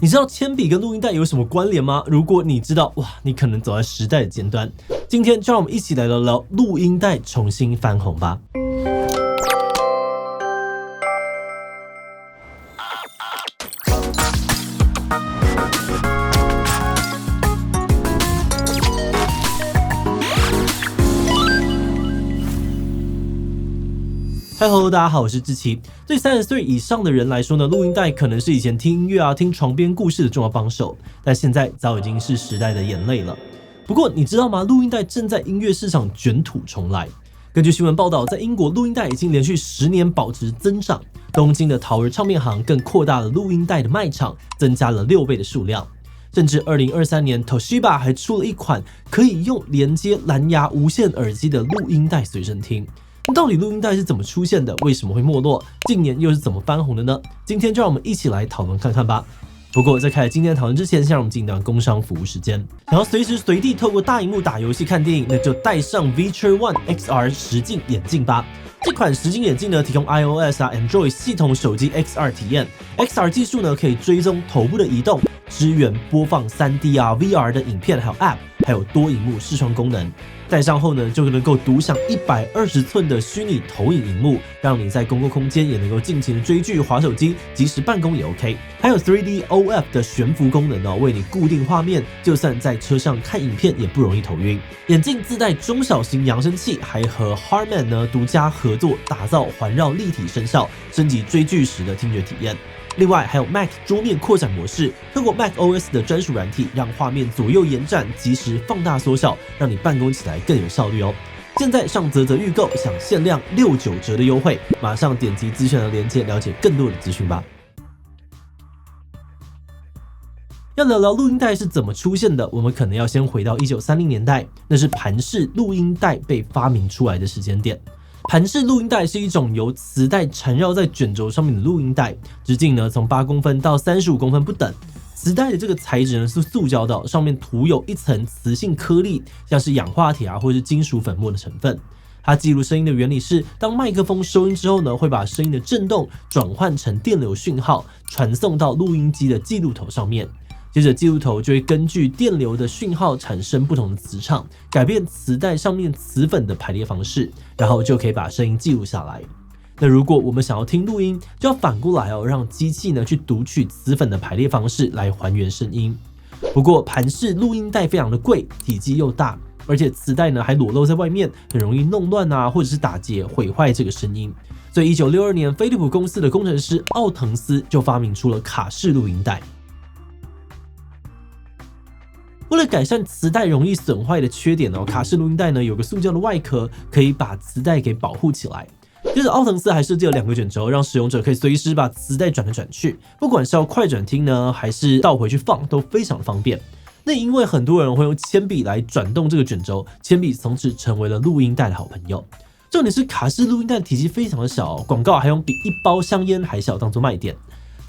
你知道铅笔跟录音带有什么关联吗？如果你知道，哇，你可能走在时代的尖端。今天就让我们一起来聊聊录音带重新翻红吧。Hello， 大家好，我是志奇。对30岁以上的人来说呢，录音带可能是以前听音乐啊、听床边故事的重要帮手，但现在早已经是时代的眼泪了。不过你知道吗？录音带正在音乐市场卷土重来。根据新闻报道，在英国录音带已经连续10年保持增长，东京的桃儿唱片行更扩大了录音带的卖场，增加了6倍的数量。甚至2023年 Toshiba 还出了一款可以用连接蓝牙无线耳机的录音带随身听。到底录音带是怎么出现的？为什么会没落？近年又是怎么翻红的呢？今天就让我们一起来讨论看看吧。不过在开始今天的讨论之前，先让我们进一段工商服务时间。想要随时随地透过大荧幕打游戏、看电影，那就带上 Viture One XR 实境眼镜吧。这款实境眼镜呢，提供 iOS Android 系统手机 XR 体验。XR 技术呢，可以追踪头部的移动，支援播放 3D VR 的影片，还有 App， 还有多萤幕视窗功能。戴上后呢，就能够独享120寸的虚拟投影萤幕，让你在公共空间也能够尽情的追剧、滑手机，即时办公也 OK。还有 3D OF 的悬浮功能哦，为你固定画面，就算在车上看影片也不容易头晕。眼镜自带中小型扬声器，还和 Harman 呢独家合作打造环绕立体声效，升级追剧时的听觉体验。另外还有 Mac 桌面扩展模式，透过 Mac OS 的专属软体，让画面左右延展，及时放大缩小，让你办公起来更有效率哦。现在上嘖预购，享限量69折的优惠，马上点击资讯的链接，了解更多的资讯吧。要聊聊录音带是怎么出现的，我们可能要先回到1930年代，那是盘式录音带被发明出来的时间点。盘式录音带是一种由磁带缠绕在卷轴上面的录音带，直径呢从8公分到35公分不等。磁带的这个材质呢是塑胶的，上面涂有一层磁性颗粒，像是氧化铁啊或是金属粉末的成分。它记录声音的原理是，当麦克风收音之后呢，会把声音的振动转换成电流讯号，传送到录音机的记录头上面。接着记录头就会根据电流的讯号产生不同的磁场，改变磁带上面磁粉的排列方式，然后就可以把声音记录下来。那如果我们想要听录音，就要反过来让机器呢去读取磁粉的排列方式来还原声音。不过盘式录音带非常的贵，体积又大，而且磁带呢还裸露在外面，很容易弄乱啊，或者是打结毁坏这个声音。所以1962年，飞利浦公司的工程师奥滕斯就发明出了卡式录音带。为了改善磁带容易损坏的缺点卡式录音带呢有个塑胶的外壳，可以把磁带给保护起来。接着奥滕斯还设计了2个卷轴，让使用者可以随时把磁带转来转去，不管是要快转听呢，还是倒回去放，都非常的方便。那因为很多人会用铅笔来转动这个卷轴，铅笔从此成为了录音带的好朋友。重点是卡式录音带的体积非常的小，广告还用比一包香烟还小当做卖点。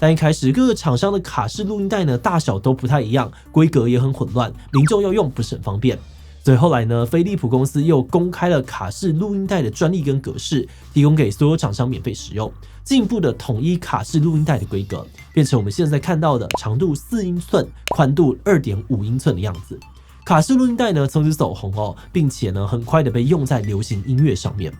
但一开始各个厂商的卡式录音带呢大小都不太一样，规格也很混乱，民众要用不是很方便。所以后来呢，飞利浦公司又公开了卡式录音带的专利跟格式，提供给所有厂商免费使用，进一步的统一卡式录音带的规格，变成我们现在看到的长度4英寸、宽度2.5英寸的样子。卡式录音带呢从此走红并且呢很快的被用在流行音乐上面。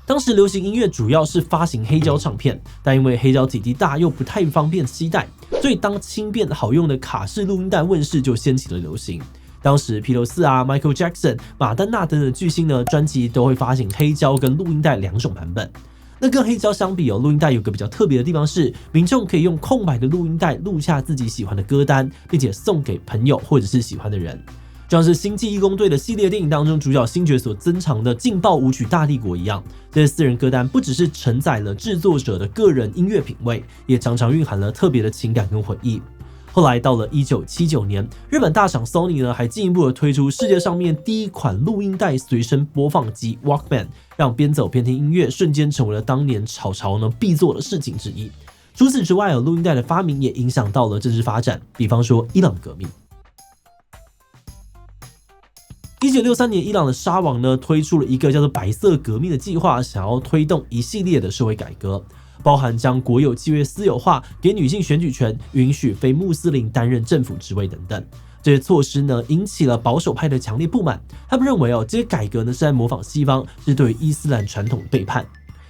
当时流行音乐主要是发行黑胶唱片，但因为黑胶体积大又不太方便携带，所以当轻便好用的卡式录音带问世，就掀起了流行。当时披头士啊、Michael Jackson、马丹娜等等巨星呢，专辑都会发行黑胶跟录音带2种版本。那跟黑胶相比录音带有个比较特别的地方是，民众可以用空白的录音带录下自己喜欢的歌单，并且送给朋友或者是喜欢的人。就像是星际义工队的系列电影当中主角星爵所珍藏的劲爆舞曲大帝国一样，这些私人歌单不只是承载了制作者的个人音乐品味，也常常蕴含了特别的情感跟回忆。后来到了1979年，日本大厂 Sony 呢还进一步的推出世界上面第一款录音带随身播放机 Walkman， 让边走边听音乐瞬间成为了当年潮必做的事情之一。除此之外，录音带的发明也影响到了政治发展，比方说伊朗革命。1963年，伊朗的沙王呢推出了一个叫做白色革命的计划，想要推动一系列的社会改革。包含将国有契约私有化、给女性选举权、允许非穆斯林担任政府职位等等。这些措施呢，引起了保守派的强烈不满。他们认为这些改革呢是在模仿西方，是对于伊斯兰传统的背叛。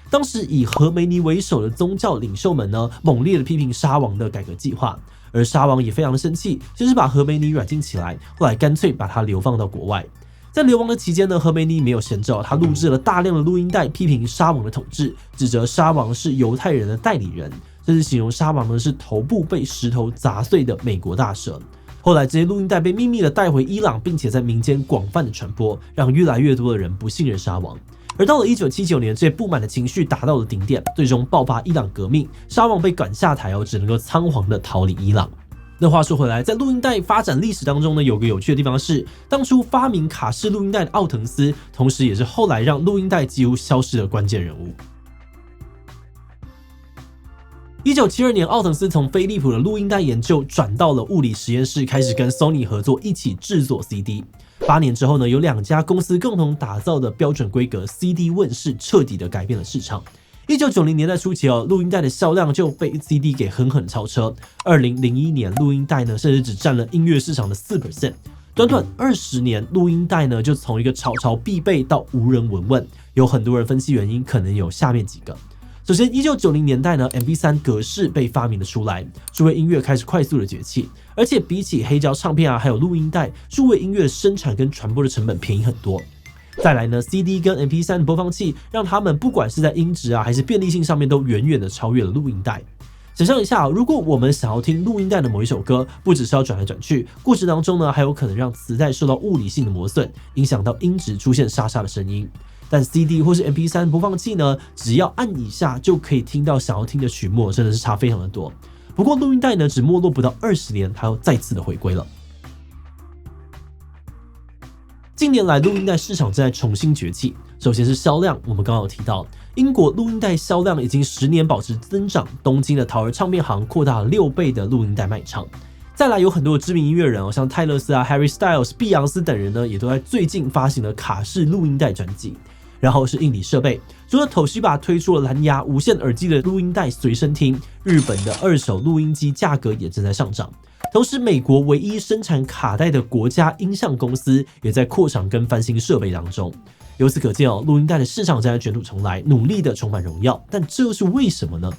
当时以何梅尼为首的宗教领袖们呢，猛烈的批评沙王的改革计划，而沙王也非常的生气，先是把何梅尼软禁起来，后来干脆把他流放到国外。在流亡的期间呢，何梅尼没有闲着，他录制了大量的录音带，批评沙王的统治，指责沙王是犹太人的代理人，甚至形容沙王呢是头部被石头砸碎的美国大蛇。后来这些录音带被秘密的带回伊朗，并且在民间广泛的传播，让越来越多的人不信任沙王。而到了1979年，这些不满的情绪达到了顶点，最终爆发伊朗革命，沙王被赶下台，只能够仓皇的逃离伊朗。那话说回来，在录音带发展历史当中呢，有个有趣的地方是，当初发明卡式录音带的奥滕斯，同时也是后来让录音带几乎消失的关键人物。1972年，奥滕斯从飞利浦的录音带研究转到了物理实验室，开始跟 Sony 合作，一起制作 CD。8年之后呢，有2家公司共同打造的标准规格 CD 问世，彻底的改变了市场。1990年代初期录音带的销量就被 CD 给狠狠超车。2001年，录音带呢甚至只占了音乐市场的 4%。短短20年，录音带呢就从一个潮潮必备到无人闻问。有很多人分析原因，可能有下面几个。首先，1990年代呢 ，MP3 格式被发明了出来，数位音乐开始快速的崛起，而且比起黑胶唱片还有录音带，数位音乐的生产跟传播的成本便宜很多。再来呢 ，CD 跟 MP3 的播放器让他们不管是在音质还是便利性上面都远远的超越了录音带。想象一下，如果我们想要听录音带的某一首歌，不只是要转来转去，过程当中呢还有可能让磁带受到物理性的磨损，影响到音质出现沙沙的声音。但 CD 或是 MP3 播放器呢，只要按一下就可以听到想要听的曲目，真的是差非常的多。不过录音带呢，只没落不到20年，它又再次的回归了。近年来，录音带市场正在重新崛起。首先是销量，我们刚刚有提到，英国录音带销量已经10年保持增长，东京的桃儿唱片行扩大了6倍的录音带卖场。再来有很多的知名音乐人像泰勒斯Harry Styles、碧昂斯等人呢，也都在最近发行了卡式录音带专辑。然后是硬体设备，除了 Toshiba 推出了蓝牙无线耳机的录音带随身听，日本的二手录音机价格也正在上涨。同时，美国唯一生产卡带的国家音像公司也在扩厂跟翻新设备当中。由此可见录音带的市场正在卷土重来，努力的重返荣耀。但这又是为什么呢？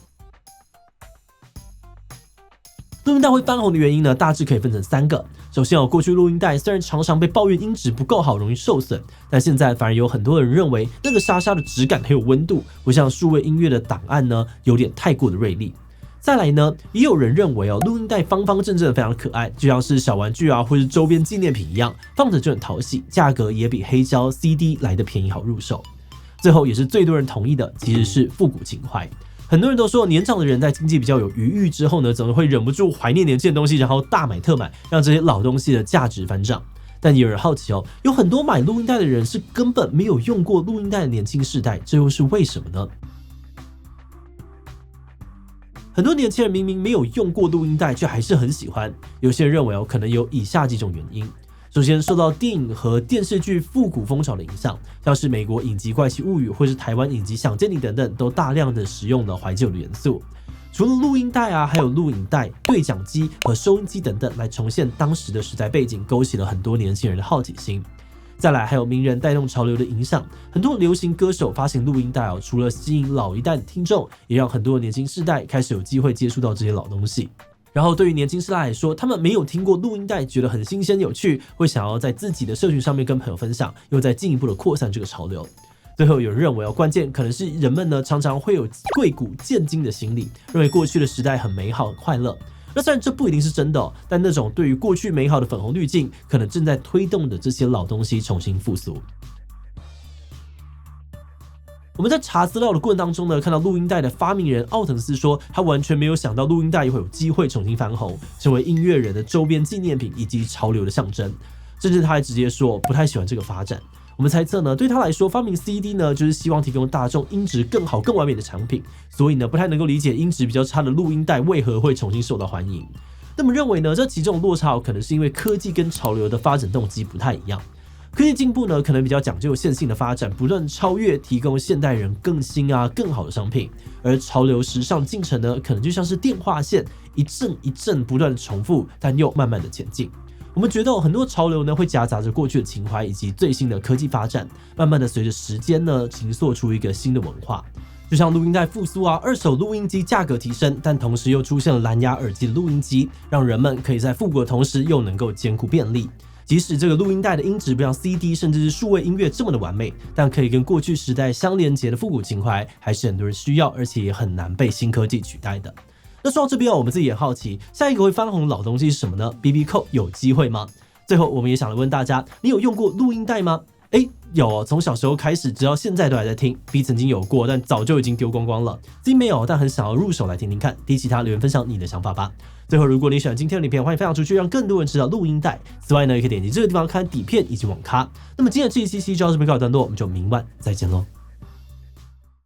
录音带会翻红的原因呢，大致可以分成3个。首先过去录音带虽然常常被抱怨音质不够好，容易受损，但现在反而有很多人认为那个沙沙的质感很有温度，不像数位音乐的档案呢有点太过的锐利。再来呢，也有人认为录音带方方正正的非常可爱，就像是小玩具或是周边纪念品一样，放着就很讨喜，价格也比黑胶 CD 来的便宜好入手。最后也是最多人同意的，其实是复古情怀。很多人都说，年长的人在经济比较有余裕之后呢，总是会忍不住怀念年轻的东西，然后大买特买，让这些老东西的价值翻涨。但也有人好奇有很多买录音带的人是根本没有用过录音带的年轻世代，这又是为什么呢？很多年轻人明明没有用过录音带，却还是很喜欢。有些人认为可能有以下几种原因。首先，受到电影和电视剧复古风潮的影响，像是美国影集《怪奇物语》或是台湾影集《想见你》等等，都大量的使用了怀旧的元素。除了录音带还有录影带、对讲机和收音机等等，来重现当时的时代背景，勾起了很多年轻人的好奇心。再来，还有名人带动潮流的影响，很多流行歌手发行录音带除了吸引老一代的听众，也让很多年轻世代开始有机会接触到这些老东西。然后对于年轻世代来说，他们没有听过录音带，觉得很新鲜有趣，会想要在自己的社群上面跟朋友分享，又再进一步的扩散这个潮流。最后有人认为关键可能是人们呢常常会有贵古贱今的心理，认为过去的时代很美好很快乐。那虽然这不一定是真的但那种对于过去美好的粉红滤镜，可能正在推动着这些老东西重新复苏。我们在查资料的过程当中呢，看到录音带的发明人奥滕斯说，他完全没有想到录音带也会有机会重新翻红，成为音乐人的周边纪念品以及潮流的象征。甚至他还直接说不太喜欢这个发展。我们猜测呢，对他来说，发明 CD 呢，就是希望提供大众音质更好、更完美的产品，所以呢，不太能够理解音质比较差的录音带为何会重新受到欢迎。那么认为呢，这其中的落差可能是因为科技跟潮流的发展动机不太一样。科技进步呢，可能比较讲究线性的发展，不断超越，提供现代人更新更好的商品。而潮流时尚进程呢，可能就像是电话线，一阵一阵不断的重复，但又慢慢的前进。我们觉得很多潮流呢，会夹杂着过去的情怀以及最新的科技发展，慢慢的随着时间呢，形塑出一个新的文化。就像录音带复苏二手录音机价格提升，但同时又出现了蓝牙耳机的录音机，让人们可以在复古的同时又能够兼顾便利。即使这个录音带的音质不像 CD 甚至是数位音乐这么的完美，但可以跟过去时代相连结的复古情怀，还是很多人需要，而且也很难被新科技取代的。那说到这边我们自己也好奇，下一个会翻红的老东西是什么呢？ BB Call 有机会吗？最后我们也想来问大家，你有用过录音带吗？有从小时候开始直到现在都还在听。B 曾经有过，但早就已经丢光光了。自己没有，但很想要入手来听听看。提起他留言分享你的想法吧。最后，如果你喜欢今天的影片，欢迎分享出去，让更多人知道录音带。此外呢，也可以点击这个地方看底片以及网咖。那么今天的这一期就到这边告一段落，我们就明晚再见喽。